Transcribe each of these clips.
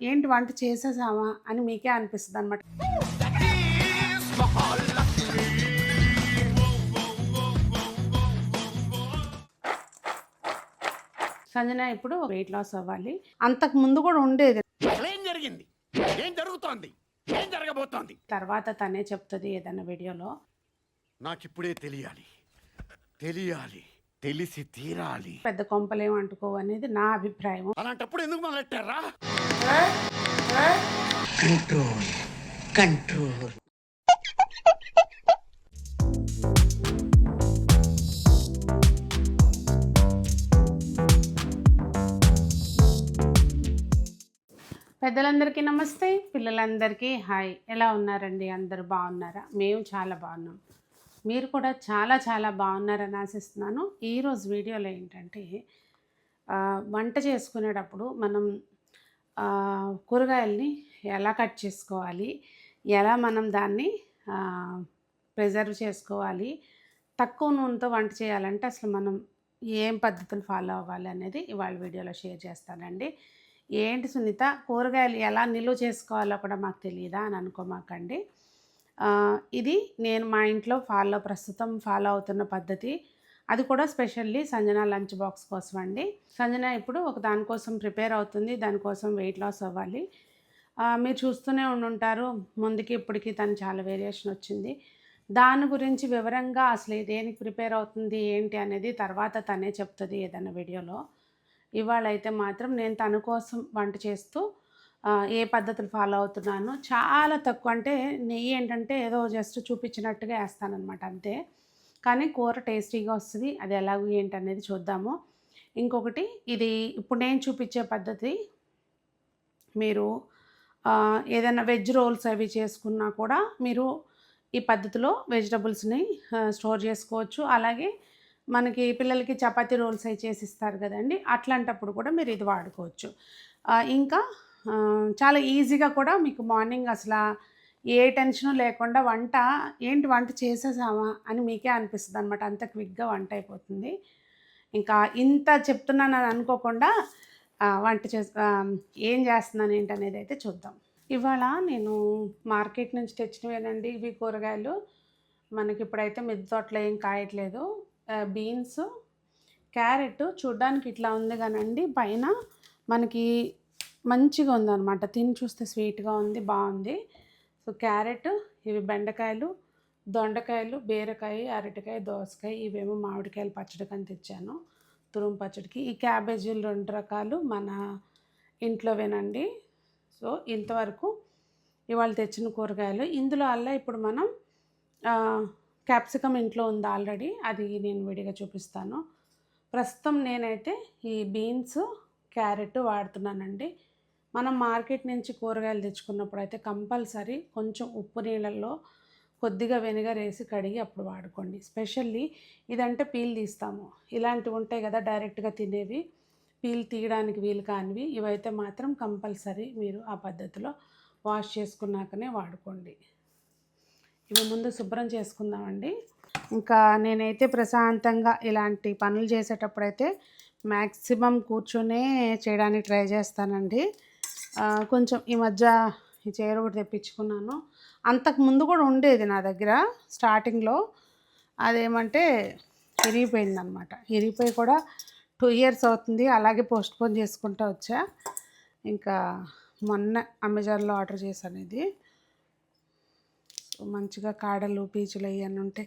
ఏంటి వంట చేసేసామా అని మీకే అనిపిస్తుంది అనమాట. సంజన ఇప్పుడు వెయిట్ లాస్ అవ్వాలి. అంతకు ముందు కూడా ఉండేది. ఏం జరిగింది, ఏం జరుగుతోంది, ఏం జరగబోతోంది తర్వాత తనే చెప్తుంది ఏదైనా వీడియోలో. నాకిప్పుడే తెలియాలి, తెలిసి తీరాలి. పెద్ద కొంపలేం అంటుకోవు అనేది నా అభిప్రాయం. అలాంటప్పుడు ఎందుకు మొదలెట్టారా? కంట్రోల్. పెద్దలందరికీ నమస్తే, పిల్లలందరికీ హాయ్. ఎలా ఉన్నారండి? అందరూ బాగున్నారా? మేము చాలా బాగున్నాం. మీరు కూడా చాలా చాలా బాగున్నారని ఆశిస్తున్నాను. ఈరోజు వీడియోలో ఏంటంటే వంట చేసుకునేటప్పుడు మనం కూరగాయల్ని ఎలా కట్ చేసుకోవాలి, ఎలా మనం దాన్ని ప్రిజర్వ్ చేసుకోవాలి, తక్కువ నూనెతో వంట చేయాలంటే అసలు మనం ఏం పద్ధతులు ఫాలో అవ్వాలి అనేది ఇవాళ వీడియోలో షేర్ చేస్తానండి. ఏంటి సునీత, కూరగాయలు ఎలా నిల్వ చేసుకోవాలో కూడా మాకు తెలియదా అని అనుకోమాకండి. ఇది నేను మా ఇంట్లో ప్రస్తుతం ఫాలో అవుతున్న పద్ధతి. అది కూడా స్పెషల్లీ సంజన లంచ్ బాక్స్ కోసం అండి. సంజన ఇప్పుడు ఒక దానికోసం ప్రిపేర్ అవుతుంది, దానికోసం వెయిట్ లాస్ అవ్వాలి. మీరు చూస్తూనే ఉండుంటారు, ముందుకి ఇప్పటికి తను చాలా వేరియేషన్ వచ్చింది. దాని గురించి వివరంగా అసలు దేనికి ప్రిపేర్ అవుతుంది ఏంటి అనేది తర్వాత తనే చెప్తుంది ఏదైనా వీడియోలో. ఇవాళ అయితే మాత్రం నేను తన కోసం వంట చేస్తూ ఏ పద్ధతులు ఫాలో అవుతున్నానో చాలా తక్కువ, అంటే నెయ్యి ఏంటంటే ఏదో జస్ట్ చూపించినట్టుగా వేస్తానన్నమాట అంతే. కానీ కూర టేస్టీగా వస్తుంది. అది ఎలాగో ఏంటనేది చూద్దాము. ఇంకొకటి, ఇది ఇప్పుడు నేను చూపించే పద్ధతి మీరు ఏదైనా వెజ్ రోల్స్ అవి చేసుకున్నా కూడా మీరు ఈ పద్ధతిలో వెజిటబుల్స్ని స్టోర్ చేసుకోవచ్చు. అలాగే మనకి పిల్లలకి చపాతీ రోల్స్ అవి చేసి ఇస్తారు కదండి, అట్లాంటప్పుడు కూడా మీరు ఇది వాడుకోవచ్చు. ఇంకా చాలా ఈజీగా కూడా మీకు మార్నింగ్ అసలు ఏ టెన్షను లేకుండా వంట చేసేసామా అని మీకే అనిపిస్తుంది అనమాట. అంత క్విక్గా వంట అయిపోతుంది. ఇంకా ఇంత చెప్తున్నానని అనుకోకుండా ఏం చేస్తున్నాను ఏంటనేది అయితే చూద్దాం. ఇవాళ నేను మార్కెట్ నుంచి తెచ్చినవేనండి ఇవి కూరగాయలు. మనకి ఇప్పుడైతే మిద్దె తోటలో ఏం కాయట్లేదు. బీన్స్, క్యారెట్ చూడ్డానికి ఇట్లా ఉంది కానండి, పైన మనకి మంచిగా ఉందన్నమాట. తిని చూస్తే స్వీట్గా ఉంది, బాగుంది. సో క్యారెట్, ఇవి బెండకాయలు, దొండకాయలు, బీరకాయ, అరటికాయ, దోసకాయ, ఇవేమో మామిడికాయలు పచ్చడికి అని తెచ్చాను, తురుము పచ్చడికి. ఈ క్యాబేజీలు 2 రకాలు మన ఇంట్లోవేనండి. సో ఇంతవరకు ఇవాళ తెచ్చిన కూరగాయలు. ఇందులో అలా ఇప్పుడు మనం క్యాప్సికమ్ ఇంట్లో ఉంది ఆల్రెడీ, అది నేను విడిగా చూపిస్తాను. ప్రస్తుతం నేనైతే ఈ బీన్స్, క్యారెట్ వాడుతున్నానండి. మనం మార్కెట్ నుంచి కూరగాయలు తెచ్చుకున్నప్పుడు అయితే కంపల్సరీ కొంచెం ఉప్పు నీళ్ళల్లో కొద్దిగా వెనిగర్ వేసి కడిగి అప్పుడు వాడుకోండి. స్పెషల్లీ ఇదంటే పీల్ తీస్తాము, ఇలాంటివి ఉంటాయి కదా డైరెక్ట్గా తినేవి, పీల్ తీయడానికి వీలు కానివి, ఇవైతే మాత్రం కంపల్సరీ మీరు ఆ పద్ధతిలో వాష్ చేసుకున్నాకనే వాడుకోండి. ఇవి ముందు శుభ్రం చేసుకుందామండి. ఇంకా నేనైతే ప్రశాంతంగా ఇలాంటి పనులు చేసేటప్పుడైతే మ్యాక్సిమం కూర్చొనే చేయడానికి ట్రై చేస్తానండి. కొంచెం ఈ మధ్య ఈ చైర్ ఒకటి తెప్పించుకున్నాను. అంతకు ముందు కూడా ఉండేది నా దగ్గర స్టార్టింగ్లో, అదేమంటే ఇరిగిపోయిందనమాట. ఇరిగిపోయి కూడా 2 years అవుతుంది, అలాగే పోస్ట్పోన్ చేసుకుంటూ వచ్చా. ఇంకా మొన్న అమెజాన్లో ఆర్డర్ చేశాను ఇది. మంచిగా కాడలు, పీచులు ఇవన్నీ ఉంటే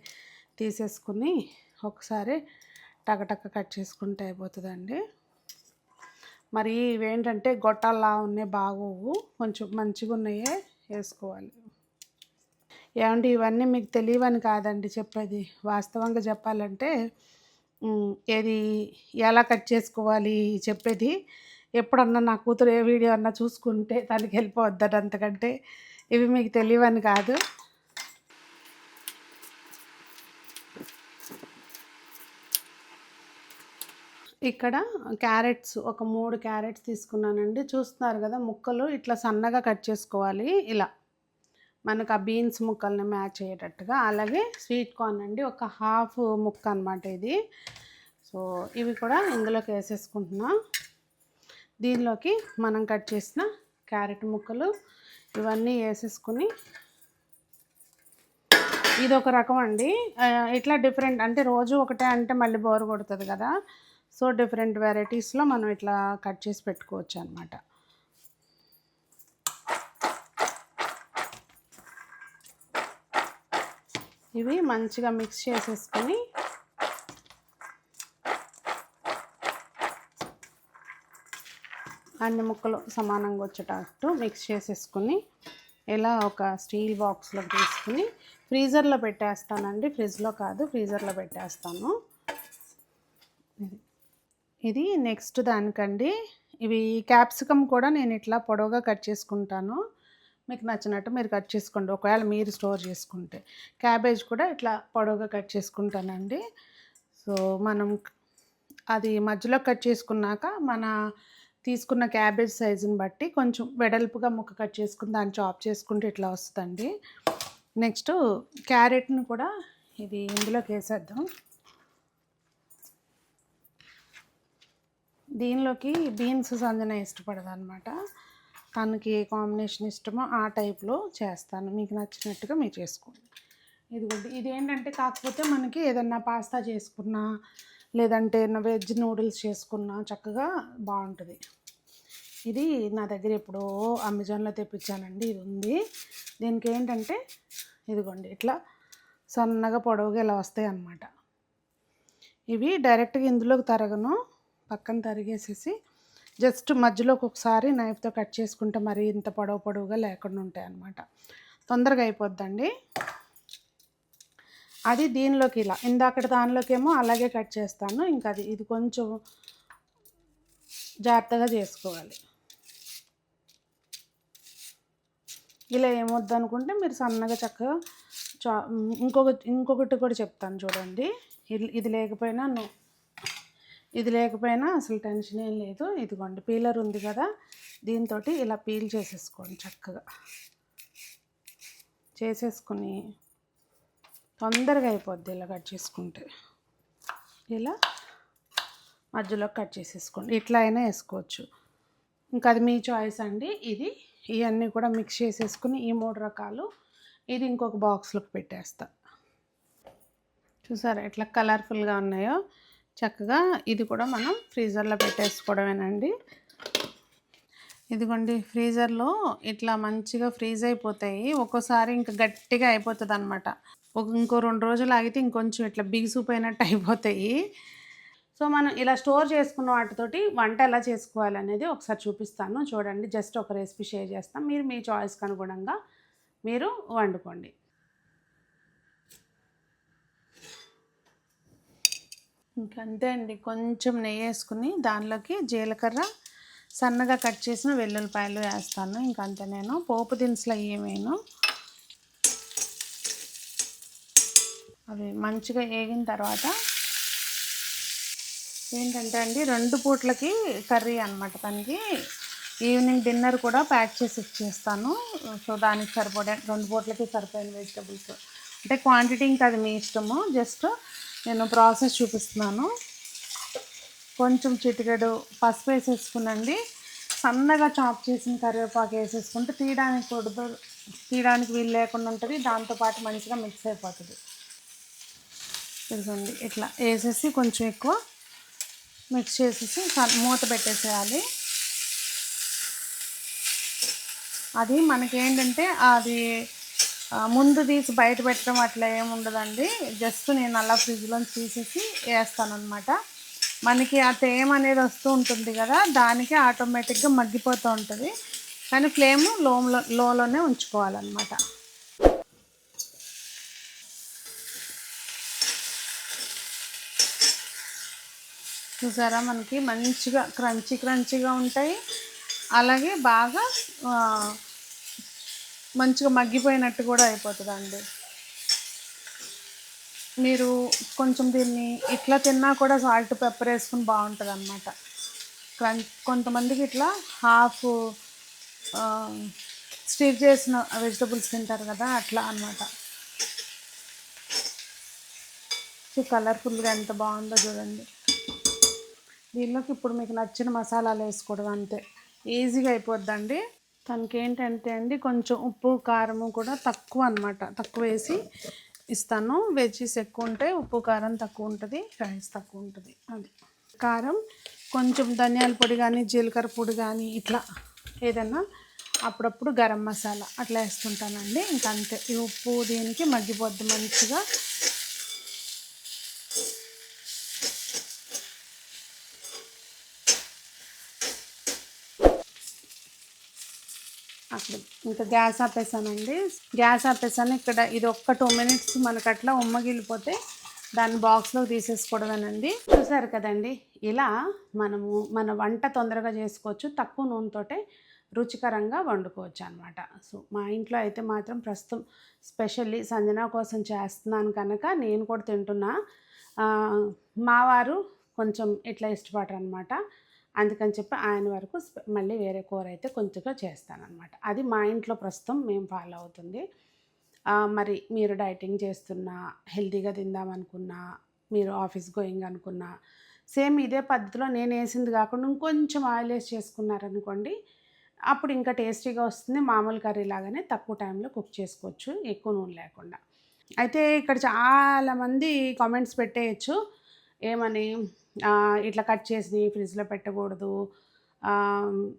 తీసేసుకుని ఒకసారి టకటక కట్ చేసుకుంటే అయిపోతుందండి. మరి ఇవేంటంటే గొట్టాల్లా ఉన్నాయి, బాగోవు, కొంచెం మంచిగా ఉన్నాయే వేసుకోవాలి. ఏమంటే ఇవన్నీ మీకు తెలియవని కాదండి చెప్పేది, వాస్తవంగా చెప్పాలంటే ఏది ఎలా కట్ చేసుకోవాలి చెప్పేది. ఎప్పుడన్నా నా కూతురు ఏ వీడియో అన్నా చూసుకుంటే దానికి వెళ్ళిపోవద్దని, అంతకంటే ఇవి మీకు తెలియవని కాదు. ఇక్కడ క్యారెట్స్ ఒక 3 క్యారెట్స్ తీసుకున్నానండి. చూస్తున్నారు కదా, ముక్కలు ఇట్లా సన్నగా కట్ చేసుకోవాలి, ఇలా మనకు ఆ బీన్స్ ముక్కల్ని మ్యాచ్ అయ్యేటట్టుగా. అలాగే స్వీట్ కార్న్ అండి, ఒక హాఫ్ ముక్క అనమాట ఇది. సో ఇవి కూడా ఇందులోకి వేసేసుకుంటున్నా. దీనిలోకి మనం కట్ చేసిన క్యారెట్ ముక్కలు ఇవన్నీ వేసేసుకుని, ఇది ఒక రకం అండి. ఇట్లా డిఫరెంట్ అంటే రోజు ఒకటే అంటే మళ్ళీ బోర్ కొడుతుంది కదా. సో డిఫరెంట్ వెరైటీస్లో మనం ఇట్లా కట్ చేసి పెట్టుకోవచ్చు అనమాట. ఇవి మంచిగా మిక్స్ చేసేసుకొని అన్ని ముక్కలు సమానంగా వచ్చేటట్టు మిక్స్ చేసేసుకుని ఇలా ఒక స్టీల్ బాక్స్లో తీసుకుని ఫ్రీజర్లో పెట్టేస్తానండి. ఫ్రిడ్జ్లో కాదు, ఫ్రీజర్లో పెట్టేస్తాను. ఇది నెక్స్ట్ దానికండి. ఇవి క్యాప్సికమ్ కూడా నేను ఇట్లా పొడవుగా కట్ చేసుకుంటాను. మీకు నచ్చినట్టు మీరు కట్ చేసుకోండి, ఒకవేళ మీరు స్టోర్ చేసుకుంటే. క్యాబేజ్ కూడా ఇట్లా పొడవుగా కట్ చేసుకుంటానండి. సో మనం అది మధ్యలో కట్ చేసుకున్నాక మన తీసుకున్న క్యాబేజ్ సైజుని బట్టి కొంచెం వెడల్పుగా ముక్క కట్ చేసుకుని దాన్ని చాప్ చేసుకుంటే ఇట్లా వస్తుందండి. నెక్స్ట్ క్యారెట్ని కూడా ఇది ఇందులోకి వేసేద్దాం. దీనిలోకి బీన్స్ సంజన ఇష్టపడదు అనమాట. తనకి ఏ కాంబినేషన్ ఇష్టమో ఆ టైప్లో చేస్తాను. మీకు నచ్చినట్టుగా మీరు చేసుకోండి. ఇదేంటంటే కాకపోతే మనకి ఏదన్నా పాస్తా చేసుకున్నా లేదంటే వెజ్ నూడిల్స్ చేసుకున్నా చక్కగా బాగుంటుంది. ఇది నా దగ్గర ఎప్పుడో అమెజాన్లో తెప్పించానండి. ఇది ఉంది. దీనికి ఏంటంటే ఇదిగోండి ఇట్లా సన్నగా పొడవుగా ఇలా వస్తాయి అన్నమాట. ఇవి డైరెక్ట్గా ఇందులోకి తరగను, పక్కన తరిగేసేసి జస్ట్ మధ్యలోకి ఒకసారి నైఫ్తో కట్ చేసుకుంటే మరి ఇంత పొడవుగా లేకుండా ఉంటాయి అన్నమాట. తొందరగా అయిపోద్దండి. అది దీనిలోకి ఇలా ఇందాకటి దానిలోకేమో అలాగే కట్ చేస్తాను. ఇంకా ఇది కొంచెం జాగ్రత్తగా చేసుకోవాలి. ఇలా ఏమొద్దు అనుకుంటే మీరు సన్నగా చక్కగా ఇంకొకటి కూడా చెప్తాను చూడండి. ఇది లేకపోయినా అసలు టెన్షన్ ఏం లేదు. ఇదిగోండి పీలర్ ఉంది కదా, దీంతో ఇలా పీల్ చేసేసుకోండి. చక్కగా చేసేసుకుని తొందరగా అయిపోద్ది ఇలా కట్ చేసుకుంటే. ఇలా మధ్యలో కట్ చేసేసుకోండి. ఇట్లా అయినా వేసుకోవచ్చు, ఇంకా అది మీ చాయిస్ అండి. ఇవన్నీ కూడా మిక్స్ చేసేసుకుని ఈ 3 రకాలు ఇది ఇంకొక బాక్స్లోకి పెట్టేస్తా. చూసారా ఎట్లా కలర్ఫుల్గా ఉన్నాయో. చక్కగా ఇది కూడా మనం ఫ్రీజర్లో పెట్టేసుకోవడమేనండి. ఇదిగోండి ఫ్రీజర్లో ఇట్లా మంచిగా ఫ్రీజ్ అయిపోతాయి. ఒక్కోసారి ఇంకా గట్టిగా అయిపోతుంది అనమాట. ఇంకో 2 రోజులు ఆగితే ఇంకొంచెం ఇట్లా బిగుసిపోయినట్టు అయిపోతాయి. సో మనం ఇలా స్టోర్ చేసుకున్న వాటితోటి వంట ఎలా చేసుకోవాలనేది ఒకసారి చూపిస్తాను చూడండి. జస్ట్ ఒక రెసిపీ షేర్ చేస్తాం, మీరు మీ చాయిస్కి అనుగుణంగా మీరు వండుకోండి. ఇంకంతే అండి. కొంచెం నెయ్యి వేసుకుని దానిలోకి జీలకర్ర, సన్నగా కట్ చేసిన వెల్లుల్లిపాయలు వేస్తాను. ఇంకంతే. నేను పోపు దినుసులు ఏమేను అవి మంచిగా వేగిన తర్వాత ఏంటంటే అండి 2 పూట్లకి కర్రీ అనమాట. తనకి ఈవినింగ్ డిన్నర్ కూడా ప్యాక్ చేసి ఇచ్చేస్తాను. సో దానికి సరిపడే 2 పూట్లకి సరిపోయిన వెజిటబుల్స్ అంటే క్వాంటిటీ ఇంకా అది మీ ఇష్టము. జస్ట్ నేను ప్రాసెస్ చూపిస్తున్నాను. కొంచెం చిటికెడు పసుపు వేసేసుకునండి. సన్నగా చాప్ చేసిన కరివేపాకు వేసేసుకుంటే తీయడానికి వీలు లేకుండా ఉంటుంది. దాంతోపాటు మంచిగా మిక్స్ అయిపోతుంది. ఇదిగోండి ఇట్లా వేసేసి కొంచెం ఎక్కువ మిక్స్ చేసేసి మూత పెట్టేసేయాలి. అది మనకేంటంటే అది ముందు తీసి బయట పెట్టడం అట్లా ఏముండదండి. జస్ట్ నేను అలా ఫ్రిడ్జ్లో తీసేసి వేస్తాను అనమాట. మనకి ఆ తేమ అనేది వస్తూ ఉంటుంది కదా, దానికి ఆటోమేటిక్గా మగ్గిపోతూ ఉంటుంది. కానీ ఫ్లేమ్ లోలోనే ఉంచుకోవాలన్నమాట. చూసారా మనకి మంచిగా క్రంచీగా ఉంటాయి. అలాగే బాగా మంచిగా మగ్గిపోయినట్టు కూడా అయిపోతుందండి. మీరు కొంచెం దీన్ని ఇట్లా తిన్నా కూడా సాల్ట్ పెప్పర్ వేసుకుని బాగుంటుంది అన్నమాట. కొంతమందికి ఇట్లా హాఫ్ స్టిర్ చేసిన వెజిటబుల్స్ తింటారు కదా, అట్లా అన్నమాట. కలర్ఫుల్గా ఎంత బాగుందో చూడండి. దీనిలోకి ఇప్పుడు మీకు నచ్చిన మసాలాలు వేసుకోవడం అంతే, ఈజీగా అయిపోద్దండి. తనకి ఏంటంటే అండి కొంచెం ఉప్పు కారము కూడా తక్కువ అనమాట, తక్కువ వేసి ఇస్తాను. వెజ్జీస్ ఎక్కువ ఉంటాయి, ఉప్పు కారం తక్కువ ఉంటుంది, రైస్ తక్కువ ఉంటుంది. అది కారం కొంచెం ధనియాల పొడి కానీ జీలకర్ర పొడి కానీ ఇట్లా ఏదన్నా అప్పుడప్పుడు గరం మసాలా అట్లా వేస్తుంటానండి. ఇంకా అంతే, ఈ ఉప్పు దీనికి మగ్గిపోద్ది మంచిగా. అప్పుడు ఇంకా గ్యాస్ ఆపేసానండి. గ్యాస్ ఆపేసాను. ఇక్కడ ఇది ఒక్క 2 మినిట్స్ మనకు అట్లా ఉమ్మగిలిపోతే దాన్ని బాక్స్లో తీసేసుకోవడమేనండి. చూసారు కదండి, ఇలా మనము మన వంట తొందరగా చేసుకోవచ్చు, తక్కువ నూనెతోటే రుచికరంగా వండుకోవచ్చు అనమాట. సో మా ఇంట్లో అయితే మాత్రం ప్రస్తుతం స్పెషల్లీ సంజన కోసం చేస్తున్నాను కనుక నేను కూడా తింటున్నా. మా వారు కొంచెం ఇట్లా ఇష్టపడరు అనమాట. అందుకని చెప్పి ఆయన వరకు మళ్ళీ వేరే కూర అయితే కొంచెంగా చేస్తానన్నమాట. అది మా ఇంట్లో ప్రస్తుతం మేము ఫాలో అవుతుంది. మరి మీరు డైటింగ్ చేస్తున్నా, హెల్తీగా తిందామనుకున్నా, మీరు ఆఫీస్ గోయింగ్ అనుకున్నా, సేమ్ ఇదే పద్ధతిలో నేను వేసింది కాకుండా ఇంకొంచెం ఆయిల్ వేసి చేసుకున్నారనుకోండి, అప్పుడు ఇంకా టేస్టీగా వస్తుంది. మామూలు కర్రీ లాగానే తక్కువ టైంలో కుక్ చేసుకోవచ్చు, ఎక్కువ నూనె లేకుండా. అయితే ఇక్కడ చాలామంది కామెంట్స్ పెట్టేయచ్చు ఏమని, ఇట్లా కట్ చేసి ఫ్రిడ్జ్లో పెట్టకూడదు,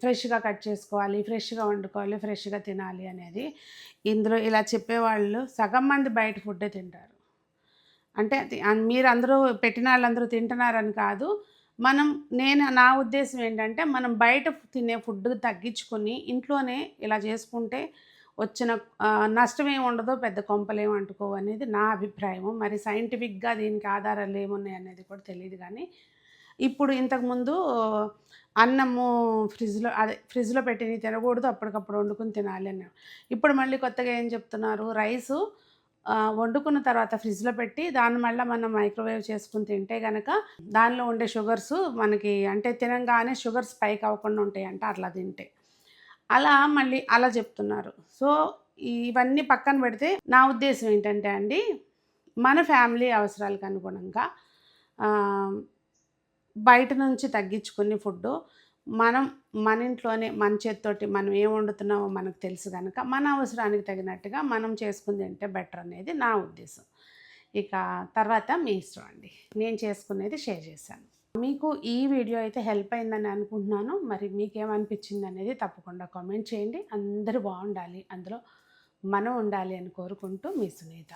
ఫ్రెష్గా కట్ చేసుకోవాలి, ఫ్రెష్గా వండుకోవాలి, ఫ్రెష్గా తినాలి అనేది. ఇందులో ఇలా చెప్పేవాళ్ళు సగం మంది బయట ఫుడ్డే తింటారు. అంటే మీరు అందరూ పెట్టిన వాళ్ళందరూ తింటున్నారని కాదు. నా ఉద్దేశం ఏంటంటే మనం బయట తినే ఫుడ్ తగ్గించుకొని ఇంట్లోనే ఇలా చేసుకుంటే వచ్చిన నష్టం ఏమి ఉండదో, పెద్ద కొంపలేమి అంటుకోవు అనేది నా అభిప్రాయము. మరి సైంటిఫిక్గా దీనికి ఆధారాలు ఏమున్నాయి అనేది కూడా తెలియదు. కానీ ఇప్పుడు ఇంతకుముందు అన్నము ఫ్రిడ్జ్లో పెట్టి తినకూడదు, అప్పటికప్పుడు వండుకుని తినాలి అని. ఇప్పుడు మళ్ళీ కొత్తగా ఏం చెప్తున్నారు, రైసు వండుకున్న తర్వాత ఫ్రిడ్జ్లో పెట్టి దాన్ని మళ్ళీ మనం మైక్రోవేవ్ చేసుకుని తింటే కనుక దానిలో ఉండే షుగర్స్ మనకి అంటే తినంగానే షుగర్స్ పైకి అవ్వకుండా ఉంటాయంట అట్లా తింటే. మళ్ళీ అలా చెప్తున్నారు. సో ఇవన్నీ పక్కన పెడితే నా ఉద్దేశం ఏంటంటే అండి, మన ఫ్యామిలీ అవసరాలకు అనుగుణంగా బయట నుంచి తగ్గించుకుని ఫుడ్డు మన ఇంట్లోనే మన చేత్తోటి మనం ఏం వండుతున్నామో మనకు తెలుసు కనుక మన అవసరానికి తగినట్టుగా మనం చేసుకుని తింటే బెటర్ అనేది నా ఉద్దేశం. ఇక తర్వాత మీ ఇష్టం అండి. నేను చేసుకునేది షేర్ చేశాను. మీకు ఈ వీడియో అయితే హెల్ప్ అయిందని అనుకుంటున్నాను. మరి మీకేమనిపించింది అనేది తప్పకుండా కామెంట్ చేయండి. అందరూ బాగుండాలి, అందులో మనం ఉండాలి అని కోరుకుంటూ మీ సునీత.